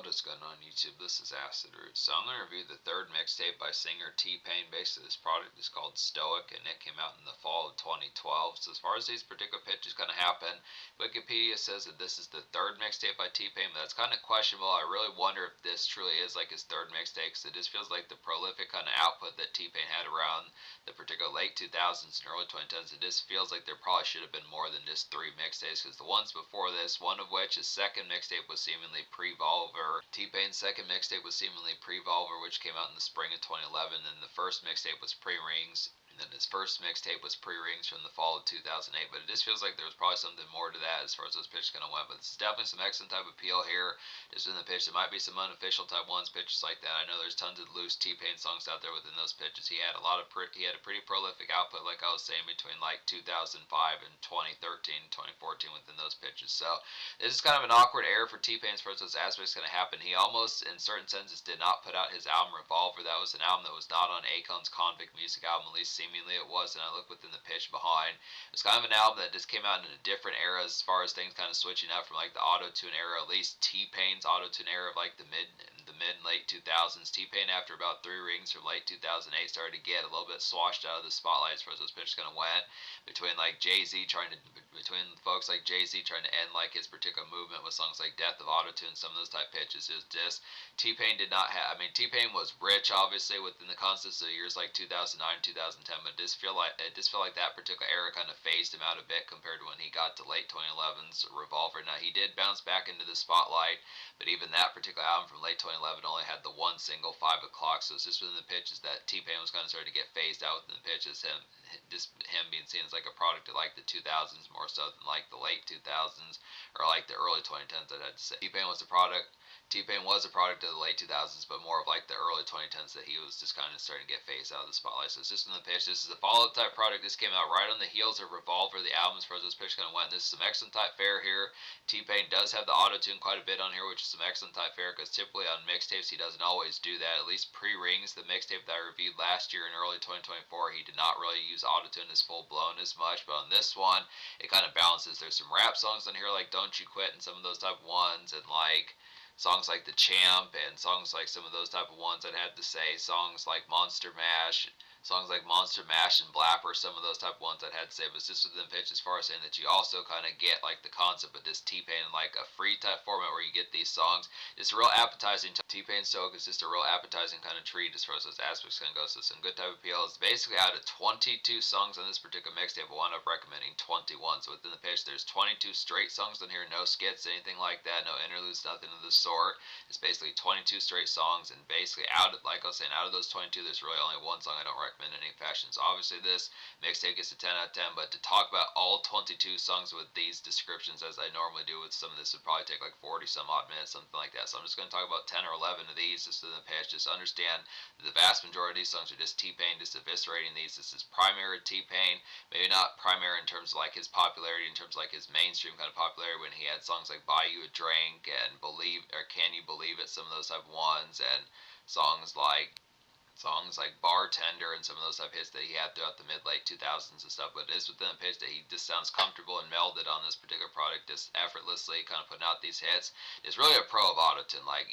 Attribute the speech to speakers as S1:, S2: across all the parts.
S1: what is going on YouTube? This is Acid Root. So I'm going to review the third mixtape by singer T-Pain. Basically, this product is called Stoic, and it came out in the fall of 2012. So as far as these particular pitches going to happen, Wikipedia says that this is the third mixtape by T-Pain, but that's kind of questionable. I really wonder if this truly is like his third mixtape, because it just feels like the prolific kind of output that T-Pain had around the particular late 2000s and early 2010s. It just feels like there probably should have been more than just 3 mixtapes, because the ones before this, one of which, his second mixtape, was seemingly pre-Volver. T-Pain's second mixtape was seemingly pre-Volver, which came out in the spring of 2011, and the first mixtape was pre-Rings. And then his first mixtape was pre-Rings from the fall of 2008, but it just feels like there was probably something more to that as far as those pitches kind of went. But it's definitely some excellent type of appeal here. Just in the pitch, there might be some unofficial type ones, pitches like that. I know there's tons of loose T-Pain songs out there within those pitches. He had a pretty prolific output, like I was saying, between like 2005 and 2013, 2014 within those pitches. So this is kind of an awkward era for T-Pain as far as those aspects going to happen. He almost, in certain senses, did not put out his album Revolver. That was an album that was not on Akon's Convict Music album, at least seemingly it was, and I look within the pitch behind. It was kind of an album that just came out in a different era as far as things kind of switching up from like the auto-tune era, at least T-Pain's auto-tune era of like the mid and late 2000s. T-Pain, after about 3 Rings from late 2008, started to get a little bit swashed out of the spotlight as far as those pitches kind of went. Between folks like Jay-Z trying to end like his particular movement with songs like Death of Autotune, some of those type pitches, it was just T-Pain did not have. I mean, T-Pain was rich, obviously, within the context of years like 2009, 2010, but it just felt like that particular era kind of phased him out a bit compared to when he got to late 2011's Revolver. Now, he did bounce back into the spotlight, but even that particular album from late 2011 only had the one single, 5 O'Clock, so it's just within the pitches that T-Pain was kind of starting to get phased out within the pitches, him being seen as like a product of like the 2000s more so than like the late 2000s or like the early 2010s, I'd have to say. T-Pain was a product of the late 2000s, but more of like the early 2010s that he was just kind of starting to get phased out of the spotlight. So it's just in the pitch. This is a follow-up type product. This came out right on the heels of Revolver, the album, as far as this pitch kind of went. This is some excellent type fare here. T-Pain does have the auto-tune quite a bit on here, which is some excellent type fare, because typically on mixtapes he doesn't always do that. At least pre-Rings, the mixtape that I reviewed last year in early 2024, he did not really use auto-tune as full-blown as much, but on this one, it kind of balances. There's some rap songs on here like Don't You Quit and some of those type of ones, and like songs like The Champ and songs like some of those type of ones, I'd have to say. Songs like Monster Mash and Blapper, some of those type of ones I'd have to say. But it's just within pitch as far as saying that you also kind of get like the concept of this T-Pain in like a free type format where you get these songs. It's a real appetizing. T-Pain Stoic is just a real appetizing kind of treat as far as those aspects can go. So some good type of appeal. It's basically out of 22 songs on this particular mixtape, I wound up recommending 21. So within the pitch, there's 22 straight songs on here, no skits, anything like that, no interludes, nothing of the sort. It's basically 22 straight songs, and basically out of those 22, there's really only one song I don't recommend in any fashion. So obviously this mixtape gets a 10 out of 10, but to talk about all 22 songs with these descriptions as I normally do with some of this would probably take like 40 some odd minutes, something like that. So I'm just going to talk about 10 or 11 of these just in the pitch. Just understand that the vast majority of these songs are just T-Pain, just eviscerating these. This is primary T-Pain, maybe not primary in terms of like his popularity, in terms of like his mainstream kind of popularity when he had songs like Buy You a Drink and Can You Believe It, some of those type of ones, and songs like Bartender and some of those type hits that he had throughout the mid-late 2000s and stuff. But it is within the pitch that he just sounds comfortable and melded on this particular product, just effortlessly kind of putting out these hits. It's really a pro of autotune. Like,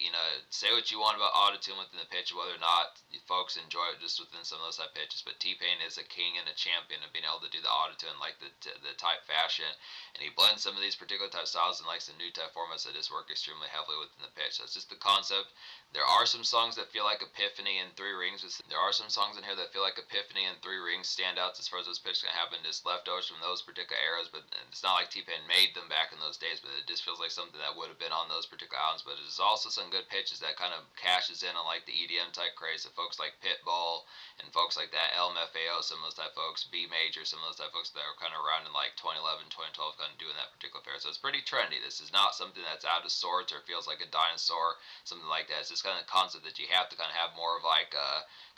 S1: say what you want about autotune within the pitch, whether or not folks enjoy it just within some of those type pitches. But T-Pain is a king and a champion of being able to do the autotune like the type fashion, and he blends some of these particular type styles and like some new type formats that just work extremely heavily within the pitch. So it's just the concept. There are some songs that feel like Epiphany and 3 Rings. There are some songs in here that feel like Epiphany and 3 Rings standouts as far as those pitches can happen, just leftovers from those particular eras. But it's not like T-Pain made them back in those days, but it just feels like something that would have been on those particular albums. But there's also some good pitches that kind of cashes in on like the EDM type craze of folks like Pitbull and folks like that, LMFAO, some of those type folks, B Major, some of those type folks that were kind of around in like 2011, 2012, kind of doing that particular fair. So it's pretty trendy. This is not something that's out of sorts or feels like a dinosaur, something like that. It's just kind of concept that you have to kind of have more of like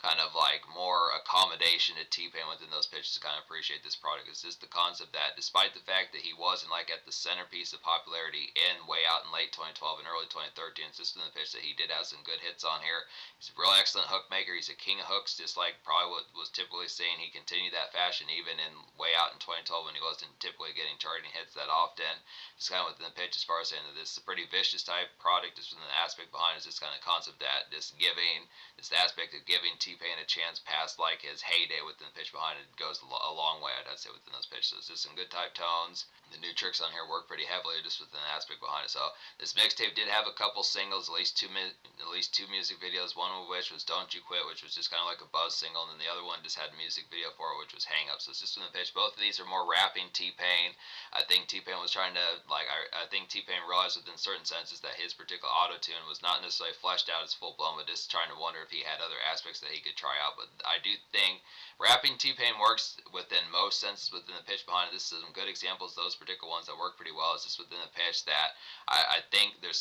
S1: kind of like more accommodation to T-Pain within those pitches to kind of appreciate this product. It's just the concept that despite the fact that he wasn't like at the centerpiece of popularity in Way Out in late 2012 and early 2013, it's just in the pitch that he did have some good hits on here. He's a real excellent hook maker. He's a king of hooks, just like probably what was typically seen. He continued that fashion even in Way Out in 2012 when he wasn't typically getting charting hits that often. Just kind of within the pitch as far as saying that this is a pretty vicious type product. Just within the aspect behind it is this kind of concept that this aspect of giving T-Pain a chance past like his heyday within the pitch behind it goes a long way, I'd say, within those pitches. So it's just some good type tones. The new tricks on here work pretty heavily just within the aspect behind it. So this mixtape did have a couple singles, at least two music videos. One of which was "Don't You Quit," which was just kind of like a buzz single, and then the other one just had a music video for it, which was "Hang Up." So it's just within the pitch. Both of these are more rapping T-Pain. I think T-Pain was trying to I think T-Pain realized within certain senses that his particular auto-tune was not necessarily fleshed out as full blown, but just trying to wonder if he had other aspects that he could try out. But I do think rapping T-Pain works within most senses within the pitch behind it. This is some good examples. Those particular ones that work pretty well. It's just within the pitch that I think there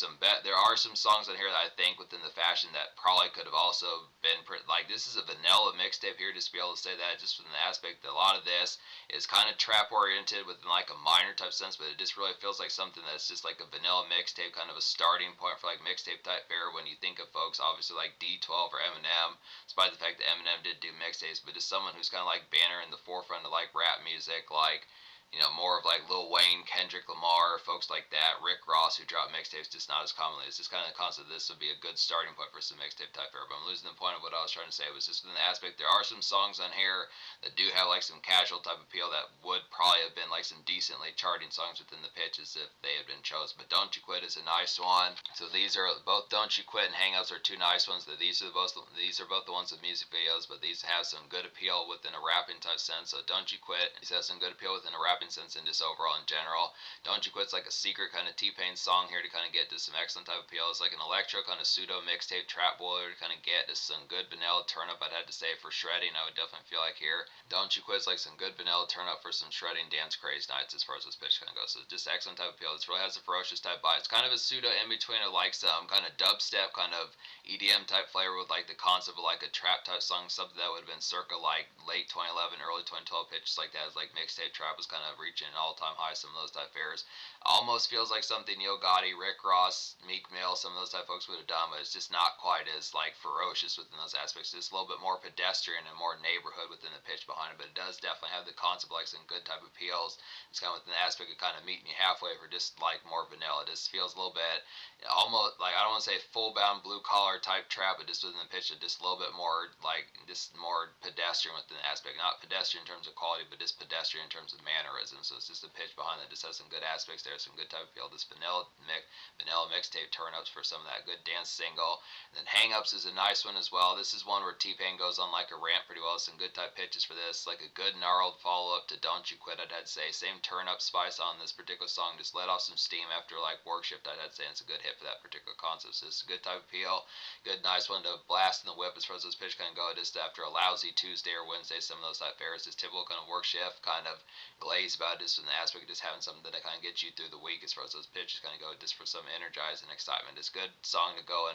S1: are some songs on here that I think within the fashion that probably could have also been like this is a vanilla mixtape here, just to be able to say that just within the aspect that a lot of this is kind of trap oriented within like a minor type sense, but it just really feels like something that's just like a vanilla mixtape, kind of a starting point for like mixtape type fare when you think of folks obviously like D12 or Eminem, despite the fact that Eminem did do mixtapes, but just someone who's kind of like banner in the forefront of like rap music, like more of like Lil Wayne, Kendrick Lamar, folks like that, Rick Ross, who drop mixtapes just not as commonly. It's just kind of the concept that this would be a good starting point for some mixtape type fare. But I'm losing the point of what I was trying to say. It was just within the aspect, there are some songs on here that do have like some casual type appeal that would probably have been like some decently charting songs within the pitches if they had been chosen. But "Don't You Quit" is a nice one. So these are both "Don't You Quit" and "Hang Ups" are two nice ones. These are both the ones with music videos, but these have some good appeal within a rapping type sense. So "Don't You Quit" these have some good appeal within a rapping sense and just overall in general. "Don't You Quit's like a secret kind of T-Pain song here to kind of get to some excellent type of appeal. It's like an electro kind of pseudo mixtape trap boiler to kind of get to some good vanilla turn up. I'd have to say for shredding, I would definitely feel like here. "Don't You Quit's like some good vanilla turn up for some shredding dance craze nights as far as this pitch kind of goes. So just excellent type of appeal. This really has a ferocious type bite. It's kind of a pseudo in between of like some kind of dubstep kind of EDM type flavor with like the concept of like a trap type song, something that would have been circa like late 2011, early 2012 pitches like that. As like mixtape trap was kind of reaching an all-time high, some of those type fares. Almost feels like something Yo Gotti, Rick Ross, Meek Mill, some of those type folks would have done, but it's just not quite as like ferocious within those aspects. Just a little bit more pedestrian and more neighborhood within the pitch behind it, but it does definitely have the concept like some good type of appeals. It's kind of within the aspect of kind of meeting you halfway for just like more vanilla. It just feels a little bit almost like, I don't want to say full bound blue collar type trap, but just within the pitch, just a little bit more like just more pedestrian within the aspect. Not pedestrian in terms of quality, but just pedestrian in terms of mannerisms. So it's just the pitch behind that just has some good aspects there, some good type of feel. This vanilla mixtape turn ups for some of that good dance single. And then "Hang Ups" is a nice one as well. This is one where T-Pain goes on like a rant pretty well. Some good type pitches for this, like a good gnarled follow up to "Don't You Quit," I'd say. Same turn up spice on this particular song, just let off some steam after like work shift, I'd say. It's a good hit for that particular concept. So it's a good type of feel, good nice one to blast in the whip as far as this pitch can go. Just after a lousy Tuesday or Wednesday, some of those type fares, this typical kind of work shift kind of glaze about it, just in the aspect of just having something that kind of gets you through the week as far as those pitches kind of go, just for some energize and excitement. It's a good song to go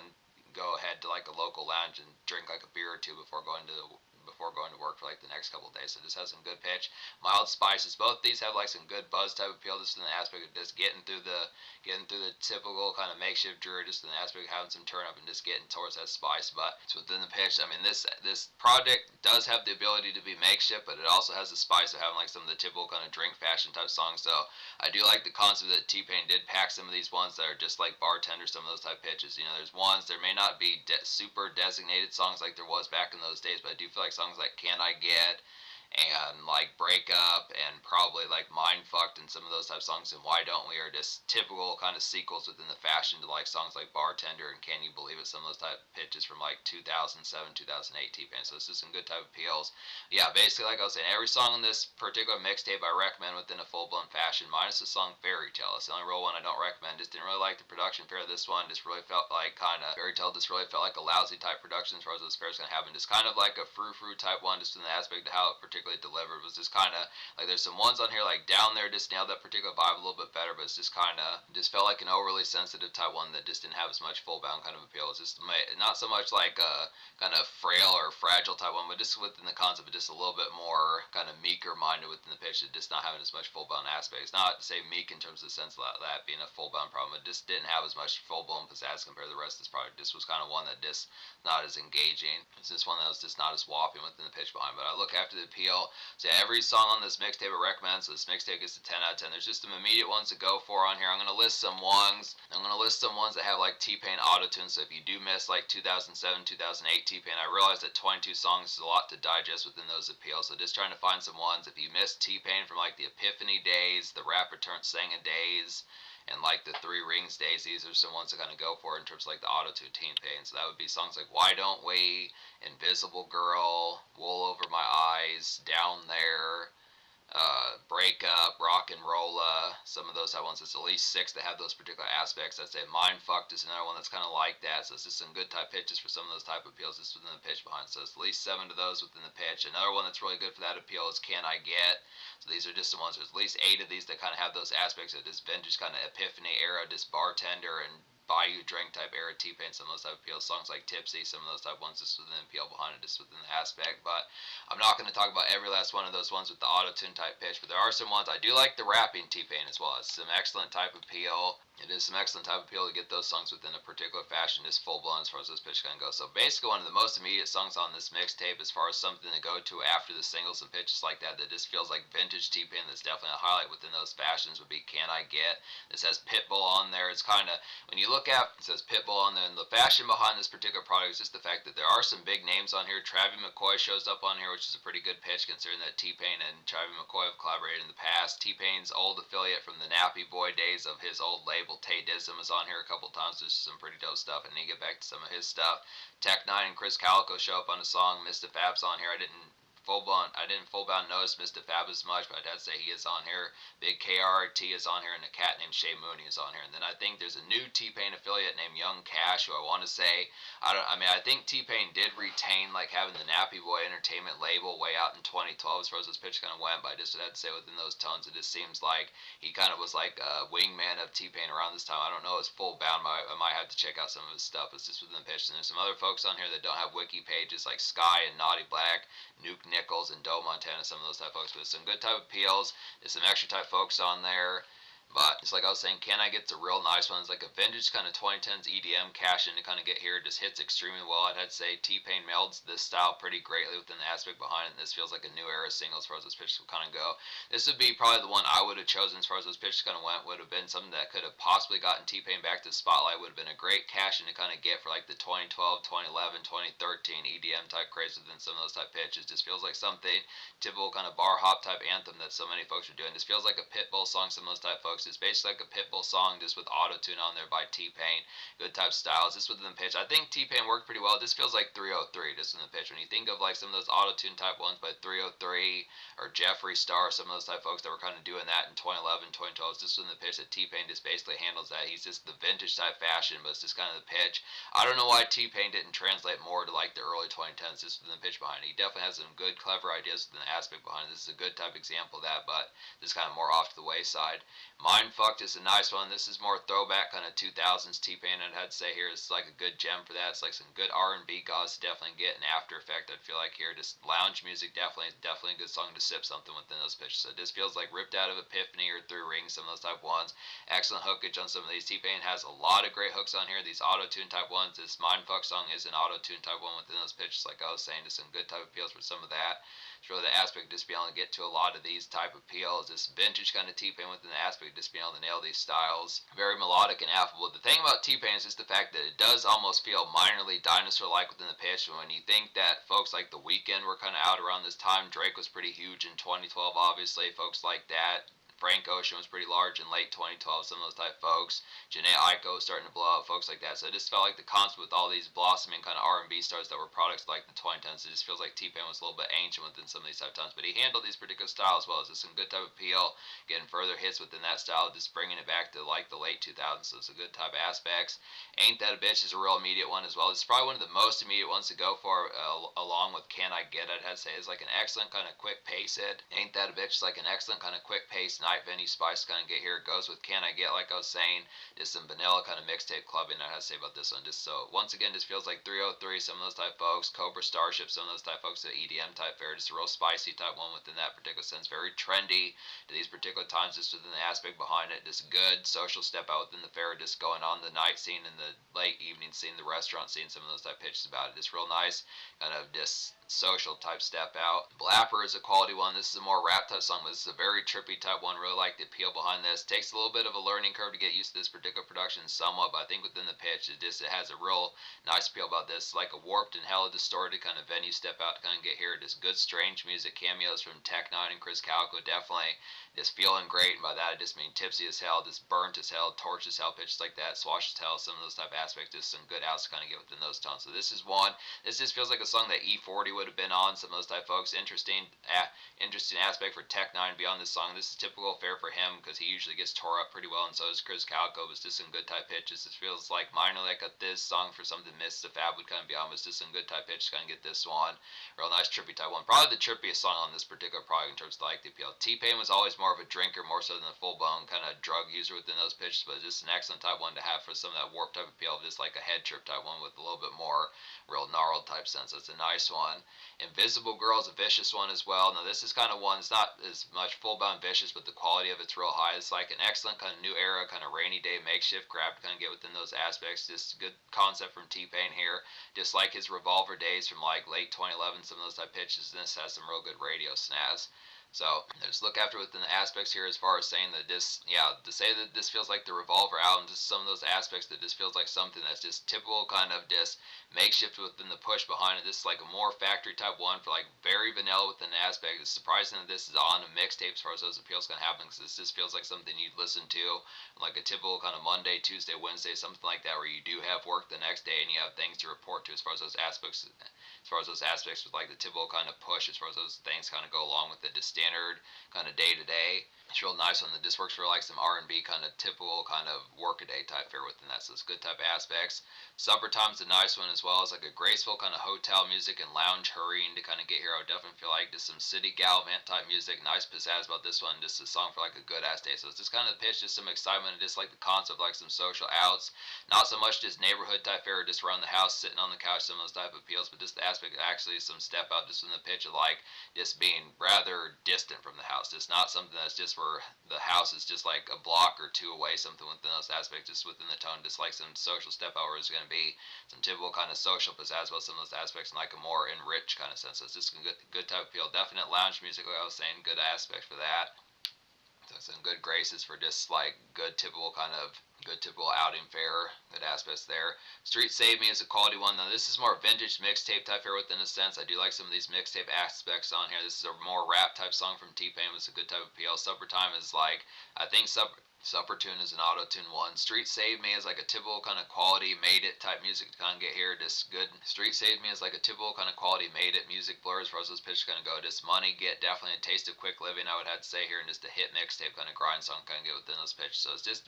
S1: ahead to like a local lounge and drink like a beer or two before going to work for like the next couple of days. So this has some good pitch, mild spices. Both these have like some good buzz type of appeal, just in the aspect of just getting through the typical kind of makeshift drew, just in the aspect of having some turn up and just getting towards that spice. But it's within the pitch. I mean, this project does have the ability to be makeshift, but it also has the spice of having like some of the typical kind of drink fashion type songs. So I do like the concept that T-Pain did pack some of these ones that are just like bartender, some of those type pitches. There's ones, there may not be super designated songs like there was back in those days, but I do feel like songs like "Can I Get" and like "Break Up" and probably like "Mind Fucked" and some of those type songs and "Why Don't We" are just typical kind of sequels within the fashion to like songs like "Bartender" and "Can You Believe It," some of those type pitches from like 2007, 2008 T-Pain. So it's just some good type of appeals. Yeah, basically like I was saying, every song on this particular mixtape I recommend within a full-blown fashion, minus the song "Fairy Tale." It's the only real one I don't recommend. Just didn't really like the production production fair. This one just really felt like kind of Fairy Tale. Just really felt like a lousy type production as far as those fairs gonna happen. Just kind of like a frou type one, just in the aspect of how it particularly delivered was just kind of like there's some ones on here like Down There just nailed that particular vibe a little bit better, but it's just kind of just felt like an overly sensitive type one that just didn't have as much full bound kind of appeal. It's just not so much like a kind of frail or fragile type one, but just within the concept of just a little bit more kind of meeker minded within the pitch, just not having as much full bound aspects. Not to say meek in terms of the sense of that being a full bound problem, it just didn't have as much full blown pizzazz compared to the rest of this product. This was kind of one that just not as engaging. It's just one that was just not as whopping within the pitch behind. But I look after the appeal. So yeah, every song on this mixtape I recommend. So this mixtape gets a 10 out of 10. There's just some immediate ones to go for on here. I'm gonna list some ones. I'm gonna list some ones that have like T-Pain auto-tune. So if you do miss like 2007, 2008 T-Pain, I realize that 22 songs is a lot to digest within those appeals. So just trying to find some ones. If you missed T-Pain from like the Epiphany days, the Rapper Turn Singing days, and like the Three Rings days, these are some ones to kind of go for in terms of like the auto-tune T-Pain. So that would be songs like Why Don't We, Invisible Girl, Wool Over My Eyes, Down There, Break Up, Rock and Rolla, some of those have ones. It's at least 6 that have those particular aspects. I'd say Mind Fucked is another one that's kind of like that. So it's just some good type pitches for some of those type of appeals just within the pitch behind. So it's at least 7 of those within the pitch. Another one that's really good for that appeal is Can I Get? So these are just some ones. There's at least 8 of these that kind of have those aspects of this vintage kind of epiphany era, just bartender and buy you drink type era T-Pain, some of those type of appeals. Songs like Tipsy, some of those type ones just within the appeal behind it, just within the aspect. But I'm not going to talk about every last one of those ones with the auto-tune type pitch, but there are some ones. I do like the rapping T-Pain as well. It's some excellent type of appeal. It is some excellent type of appeal to get those songs within a particular fashion, just full blown as far as this pitch can go. So basically one of the most immediate songs on this mixtape as far as something to go to after the singles and pitches like that just feels like vintage T-Pain, that's definitely a highlight within those fashions would be Can I Get? This has Pitbull on there. It's kind of, when you look at, it says Pitbull on there, and the fashion behind this particular product is just the fact that there are some big names on here. Travis McCoy shows up on here, which is a pretty good pitch considering that T-Pain and Travis McCoy have collaborated in the past. T-Pain's old affiliate from the Nappy Boy days of his old label, Tay Dism, is on here a couple times. There's some pretty dope stuff, and then you get back to some of his stuff. Tech Nine and Chris Calico show up on the song. Mr. Fab's on here. I didn't full blown notice Mr. Fab as much, but I'd have to say he is on here. Big KRT is on here, and a cat named Shay Mooney is on here. And then I think there's a new T-Pain affiliate named Young Cash, who I want to say, I think T-Pain did retain like having the Nappy Boy Entertainment label way out in 2012 as far as this pitch kind of went, but I just would have to say within those tones, it just seems like he kind of was like a wingman of T-Pain around this time. I don't know his full bound, I might have to check out some of his stuff. It's just within the pitch. And there's some other folks on here that don't have wiki pages like Sky and Naughty Black, Nuke Nichols, and Doe Montana, some of those type folks, but some good type appeals. There's some extra type folks on there. But it's like I was saying, Can I Get the real nice ones, like a vintage kind of 2010s EDM cash in to kind of get here. It just hits extremely well. I'd have to say T-Pain melds this style pretty greatly within the aspect behind it. And this feels like a new era single as far as those pitches will kind of go. This would be probably the one I would have chosen as far as those pitches kind of went. Would have been something that could have possibly gotten T-Pain back to the spotlight. Would have been a great cash in to kind of get for like the 2012, 2011, 2013 EDM type craze within some of those type pitches. Just feels like something typical kind of bar hop type anthem that so many folks are doing. This feels like a Pitbull song, some of those type folks. It's basically like a Pitbull song just with auto-tune on there by T-Pain. Good type styles. Just within the pitch, I think T-Pain worked pretty well. This feels like 303 just in the pitch. When you think of like some of those auto-tune type ones by 303 or Jeffree Star, some of those type folks that were kind of doing that in 2011, 2012, just in the pitch that T-Pain just basically handles that. He's just the vintage type fashion, but it's just kind of the pitch. I don't know why T-Pain didn't translate more to like the early 2010s just within the pitch behind it. He definitely has some good, clever ideas within the aspect behind it. This is a good type example of that, but just kind of more off to the wayside. Mind Fucked is a nice one. This is more throwback kind of 2000s T-Pain. I'd have to say here it's like a good gem for that. It's like some good R&B gods to definitely get an After Effect. I'd feel like here just lounge music, definitely a good song to sip something within those pitches. So this feels like ripped out of Epiphany or Three Rings, some of those type ones. Excellent hookage on some of these. T-Pain has a lot of great hooks on here. These auto-tune type ones. This Mind Fuck song is an auto-tune type one within those pitches. Like I was saying, just some good type appeals for some of that. It's really the aspect of just being able to get to a lot of these type of appeals. This vintage kind of T-Pain within the aspect of just being able to nail these styles. Very melodic and affable. The thing about T-Pain is just the fact that it does almost feel minorly dinosaur-like within the pitch. When you think that folks like The Weeknd were kind of out around this time, Drake was pretty huge in 2012, obviously. Folks like that, Frank Ocean was pretty large in late 2012. Some of those type folks. Janae Aiko was starting to blow up, folks like that. So it just felt like the concept with all these blossoming kind of R&B stars that were products like the 2010s. It just feels like T-Pain was a little bit ancient within some of these type of times, but he handled these particular styles well. It's just some good type of appeal, getting further hits within that style, just bringing it back to like the late 2000s. So it's a good type of aspects. Ain't That a Bitch is a real immediate one as well. It's probably one of the most immediate ones to go for, along with Can I Get It. I'd say it's like an excellent kind of quick pace hit. Ain't That a Bitch is like an excellent kind of quick pace night venue spice kind of get here. It goes with Can I Get, like I was saying, just some vanilla kind of mixtape clubbing. I have to say about this one. Just so once again, just feels like 303. Some of those type folks, Cobra Starship, some of those type folks, the EDM type fare. Just a real spicy type one within that particular sense. Very trendy to these particular times. Just within the aspect behind it. Just good social step out within the fair. Just going on the night scene and the late evening scene, the restaurant scene. Some of those type pitches about it. Just real nice, kind of just social type step out. Blapper is a quality one. This is a more rap type song, but this is a very trippy type one. Really like the appeal behind this. Takes a little bit of a learning curve to get used to this particular production somewhat, but I think within the pitch, it has a real nice appeal about this. Like a warped and hella distorted kind of venue step out to kind of get here. Just good strange music, cameos from Tech Nine and Chris Calico. Definitely just feeling great, and by that I just mean tipsy as hell, just burnt as hell, torched as hell, pitches like that, swashed as hell, some of those type of aspects. Just some good outs to kind of get within those tones. So this is one. This just feels like a song that E40 would have been on. Some of those type folks. Interesting aspect for Tech Nine beyond this song. This is typical fare for him because he usually gets tore up pretty well, and so does Chris Calico. But it's just some good type pitches. This feels like minor like this song for something Miss the Fab would kind of be on. But it's just some good type pitches. Kind of get this one. Real nice trippy type one. Probably the trippiest song on this particular project in terms of like the appeal. T-Pain was always more of a drinker, more so than a full blown kind of drug user within those pitches. But just an excellent type one to have for some of that warp type appeal, just like a head trip type one with a little bit more real gnarled type sense. So it's a nice one. Invisible Girl is a vicious one as well. Now this is kind of one, it's not as much full-blown vicious, but the quality of it's real high. It's like an excellent kind of new era, kind of rainy day makeshift grab to kind of get within those aspects. Just a good concept from T-Pain here. Just like his Revolver days from like late 2011, some of those type pitches. This has some real good radio snaz. So just look after within the aspects here as far as saying that this, to say that this feels like the Revolver album, just some of those aspects that just feels like something that's just typical kind of just makeshift within the push behind it. This is like a more factory type one for like very vanilla within the aspect. It's surprising that this is on a mixtape as far as those appeals can happen, because this just feels like something you'd listen to like a typical kind of Monday, Tuesday, Wednesday, something like that, where you do have work the next day and you have things to report to as far as those aspects. As far as those aspects with like the typical kind of push, as far as those things kind of go along with it, just standard kind of day to day. It's real nice one that just works for like some R&B kind of typical kind of workaday type fare within that. So it's good type aspects. Supper Time's a nice one as well. It's like a graceful kind of hotel music and lounge hurrying to kind of get here. I would definitely feel like just some city gallivant type music. Nice pizzazz about this one. Just a song for like a good ass day. So it's just kind of the pitch, just some excitement, and just like the concept, like some social outs. Not so much just neighborhood type fare, just around the house, sitting on the couch, some of those type of appeals, but just the aspect of actually some step out just from the pitch of like just being rather distant from the house. Just not something that's just where the house is just like a block or two away, something within those aspects, just within the tone, just like some social step out where it's going to be some typical kind of social pizzazz about some of those aspects in like a more enriched kind of sense. So it's just a good type of appeal. Definite lounge music, like I was saying, good aspects for that. So some good graces for just like good typical outing fare, good aspects there. Street Save Me is a quality one. Now this is more vintage mixtape type fare within a sense. I do like some of these mixtape aspects on here. This is a more rap type song from T-Pain with a good type of appeal. Supper Time is like, I think Supper Tune is an auto-tune one. Street Save Me is like a typical kind of quality made it type music to kind of get here. Just good. Street Save Me is like a typical kind of quality made it music blur as far as those pitches kind of go. Just money, get definitely a taste of quick living, I would have to say here, and just a hit mixtape kind of grind song kind of get within those pitches. So it's just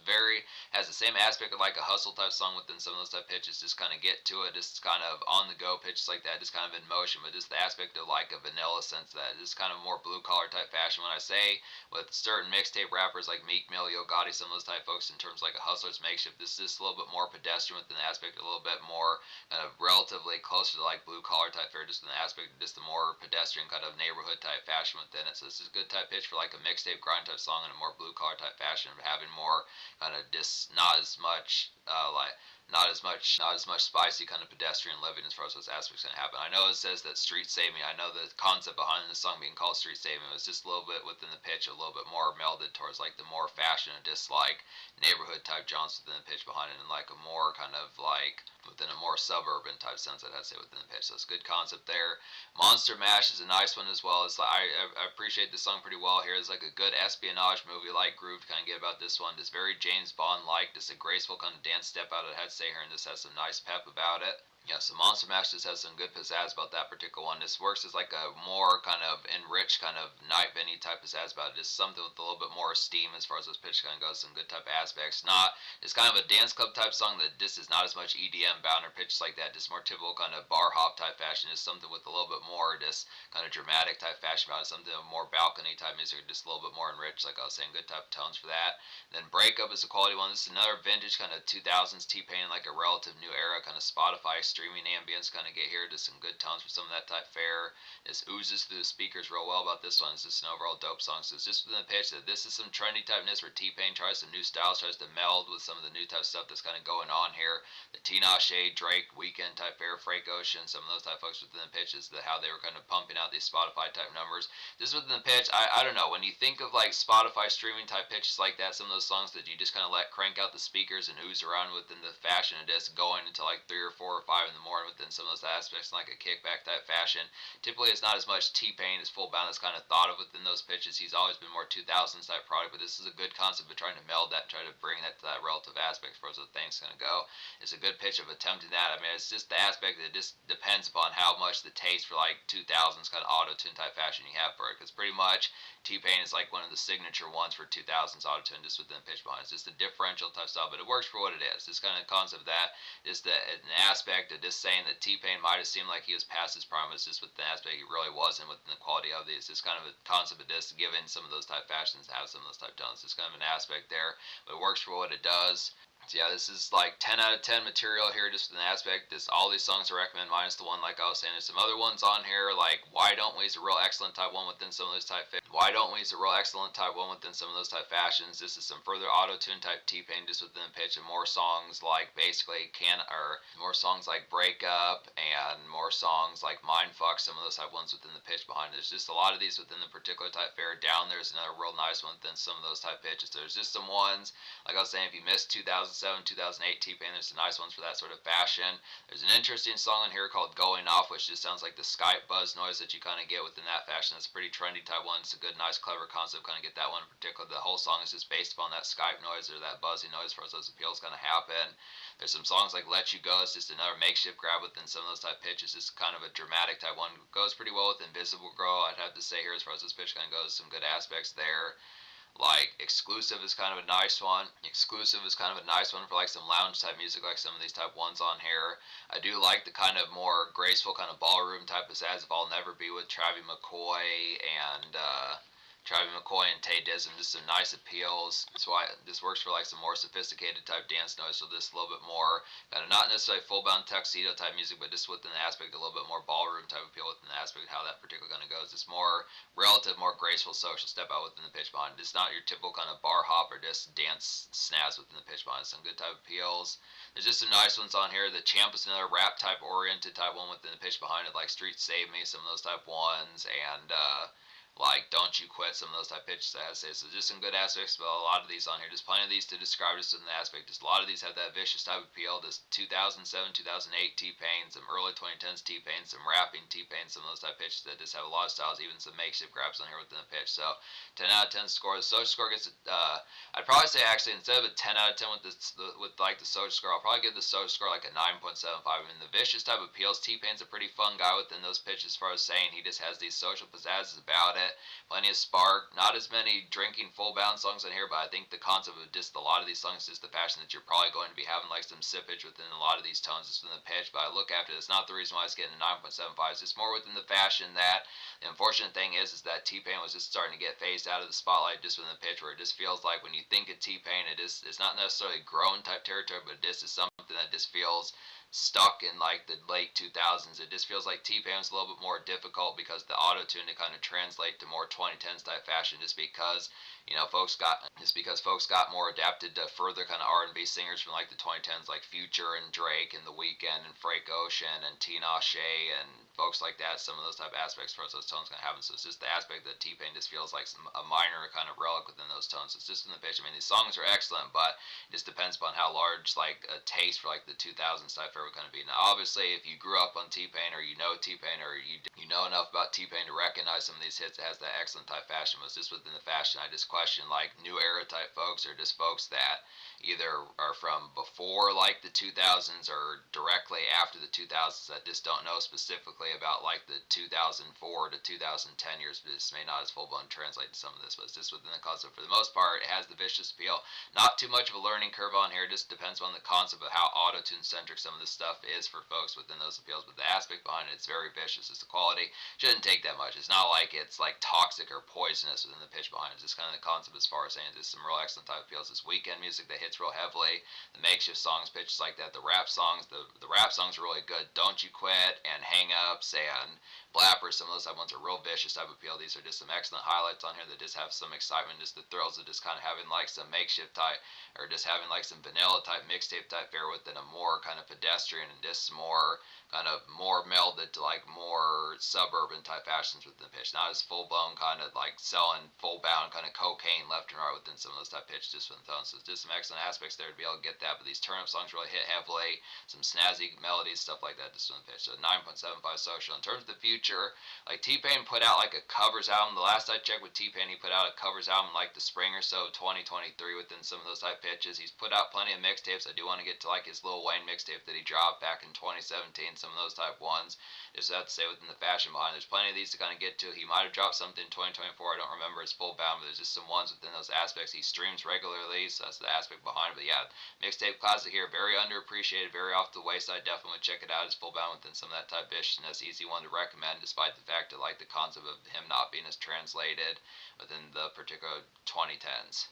S1: has the same aspect of like a hustle type song within some of those type pitches. Just kind of get to it, just kind of on the go pitches like that, just kind of in motion, but just the aspect of like a vanilla sense that just kind of more blue collar type fashion. When I say with certain mixtape rappers like Meek Mill, Yo Gotti, some of those type folks in terms of like a hustler's makeshift, this is just a little bit more pedestrian within the aspect, a little bit more kind of relatively closer to like blue collar type fare, just in the aspect of just the more pedestrian kind of neighborhood type fashion within it. So this is a good type pitch for like a mixtape grind type song in a more blue collar type fashion, having more kind of just not as much not as much spicy kind of pedestrian living as far as those aspects can happen. I know it says that Street Save Me. I know the concept behind the song being called Street Save Me was just a little bit within the pitch, a little bit more melded towards like the more fashion just like neighborhood type Jones within the pitch behind it, and like a more kind of like within a more suburban type sense, I'd say within the pitch. So it's a good concept there. Monster Mash is a nice one as well. It's like I appreciate this song pretty well here. It's like a good espionage movie like groove to kind of get about this one. It's very James Bond like, just a graceful kind of dance step out of the head say here, and this has some nice pep about it. Yeah, so Monster Mash just has some good pizzazz about that particular one. This works as like a more kind of enriched kind of night venue type pizzazz about it. Just something with a little bit more steam as far as this pitch kind of goes. Some good type aspects. Not, it's kind of a dance club type song that this is not as much EDM bound or pitches like that. Just more typical kind of bar hop type fashion. Just something with a little bit more just kind of dramatic type fashion about it. Something more balcony type music, just a little bit more enriched. Like I was saying, good type of tones for that. Then Breakup is a quality one. This is another vintage kind of 2000s T-Pain, like a relative new era kind of Spotify streaming ambience kind of get here. Just some good tones for some of that type fare. This oozes through the speakers real well about this one. It's just an overall dope song. So it's just within the pitch that this is some trendy typeness where T-Pain tries some new styles, tries to meld with some of the new type stuff that's kind of going on here. The Tinashe, Drake, Weekend type fare, Frank Ocean, some of those type folks within the pitches, how they were kind of pumping out these Spotify type numbers. This within the pitch, I don't know, when you think of like Spotify streaming type pitches like that, some of those songs that you just kind of let crank out the speakers and ooze around within the fashion of this, going until like 3 or 4 or 5 in the morning within some of those aspects, like a kickback type fashion. Typically, it's not as much T-Pain as Full Bound is kind of thought of within those pitches. He's always been more 2000s type product, but this is a good concept of trying to meld that and try to bring that to that relative aspect as far as the thing's going to go. It's a good pitch of attempting that. I mean, it's just the aspect that it just depends upon how much the taste for like 2000s kind of auto-tune type fashion you have for it, because pretty much T-Pain is like one of the signature ones for 2000s auto-tune just within the pitch behind. It's just a differential type style, but it works for what it is. This kind of concept of that is an aspect of just saying that T-Pain might have seemed like he was past his prime, just with the aspect he really wasn't within the quality of these. It's kind of a concept of this, given some of those type fashions, have some of those type tones. It's kind of an aspect there, but it works for what it does. So yeah, this is like 10 out of 10 material here, just with an aspect. All these songs I recommend, minus the one like I was saying. There's some other ones on here, like Why Don't We is a real excellent type one within some of those type Why Don't We is a real excellent type one within some of those type fashions. This is some further auto-tune type T-Pain just within the pitch, and more songs like basically more songs like Break Up and more songs like Mindfuck, some of those type ones within the pitch behind it. There's just a lot of these within the particular type fare. Down there's another real nice one within some of those type pitches. There's just some ones, like I was saying, if you missed 2007, 2008 T-Pain, there's some nice ones for that sort of fashion. There's an interesting song in here called Going Off, which just sounds like the Skype buzz noise that you kind of get within that fashion. It's a pretty trendy type one. It's a good, nice, clever concept. Kind of get that one in particular. The whole song is just based upon that Skype noise or that buzzy noise for those appeals kind of happen. There's some songs like Let You Go. It's just another makeshift grab within some of those type pitches. It's kind of a dramatic type one. Goes pretty well with Invisible Girl, I'd have to say here, as far as this pitch kind of goes. Some good aspects there. Like Exclusive is kind of a nice one. Exclusive is kind of a nice one for like some lounge type music, like some of these type ones on here. I do like the kind of more graceful kind of ballroom type of As If I'll Never Be with Travis McCoy and Tay Dizzin, just some nice appeals. That's why this works for like some more sophisticated type dance noise, so this a little bit more kind of not necessarily full bound tuxedo type music, but just within the aspect a little bit more ballroom type appeal within the aspect of how that particular kind of goes. It's more relative, more graceful social step out within the pitch behind. It's not your typical kind of bar hop or just dance snaz within the pitch behind. Some good type appeals. There's just some nice ones on here. The Champ is another rap type oriented type one within the pitch behind it, like Street Save Me, some of those type ones, and like Don't You Quit, some of those type pitches I say. So just some good aspects, but a lot of these on here, just plenty of these to describe just in the aspect. Just a lot of these have that vicious type of appeal. This 2007, 2008 T-Pain, some early 2010s T-Pain, some rapping T-Pain, some of those type pitches that just have a lot of styles, even some makeshift grabs on here within the pitch. So 10 out of 10 score. The social score gets I'd probably say actually instead of a 10 out of 10 with like the social score, I'll probably give the social score like a 9.75. I mean, the vicious type of appeals, T-Pain's a pretty fun guy within those pitches as far as saying he just has these social pizzazzes about it. Plenty of spark. Not as many drinking full bound songs in here, but I think the concept of just a lot of these songs is the fashion that you're probably going to be having like some sippage within a lot of these tones just within the pitch. But I look after it, it's not the reason why it's getting a 9.75. It's just more within the fashion that the unfortunate thing is that T-Pain was just starting to get phased out of the spotlight just within the pitch, where it just feels like when you think of T-Pain, it's not necessarily grown type territory, but this is something that just feels stuck in like the late 2000s. It just feels like T-Pain was a little bit more difficult because the auto-tune to kind of translate get to more 2010s type fashion, just because folks got more adapted to further kind of R&B singers from like the 2010s, like Future and Drake and The Weeknd and Frank Ocean and Tinashe and folks like that. Some of those type of aspects for those tones kind of happen. So it's just the aspect that T-Pain just feels like a minor kind of relic within those tones. It's just in the pitch. I mean, these songs are excellent, but it just depends upon how large like a taste for like the 2000s type ever kind of be. Now, obviously, if you grew up on T-Pain or you know T-Pain or you know enough about T-Pain to recognize some of these hits, it has that excellent type fashion. But it's just within the fashion, I just question like new era type folks or just folks that either are from before like the 2000s or directly after the 2000s that just don't know specifically about like the 2004 to 2010 years, but this may not as full blown translate to some of this, but it's just within the concept. For the most part, it has the vicious appeal. Not too much of a learning curve on here, it just depends on the concept of how auto-tune centric some of this stuff is for folks within those appeals, but the aspect behind it, it's very vicious. It's the quality, shouldn't take that much. It's not like it's like toxic or poisonous within the pitch behind it. It's just kind of the concept as far as saying there's some real excellent type of appeals. This weekend music that hits real heavily, the makeshift songs, pitches like that, the rap songs, the rap songs are really good. Don't You Quit and Hang Ups and Blapper, some of those type ones are real vicious type of appeal. These are just some excellent highlights on here that just have some excitement, just the thrills of just kind of having like some makeshift type or just having like some vanilla type mixtape type fare within a more kind of pedestrian and just more kind of more melded to like more suburban type fashions within the pitch. Not as full blown kind of like selling full bound kind of cocaine left and right within some of those type pitch just from the tones. So it's just some excellent aspects there to be able to get that. But these turn up songs really hit heavily, some snazzy melodies, stuff like that just from the pitch. So 9.75 social. In terms of the future, like T-Pain put out like a covers album. The last I checked with T-Pain, he put out a covers album like the spring or so 2023 within some of those type pitches. He's put out plenty of mixtapes. I do want to get to like his Lil Wayne mixtape that he dropped back in 2017, some of those type ones. Just have to say within the fashion behind it. There's plenty of these to kind of get to. He might have dropped something in 2024. I don't remember his full bound, but there's just some ones within those aspects. He streams regularly, so that's the aspect behind it. But yeah, mixtape classic here, very underappreciated, very off the wayside. Definitely check it out. It's full bound within some of that type viciousness. Easy one to recommend, despite the fact that like the concept of him not being as translated within the particular 2010s.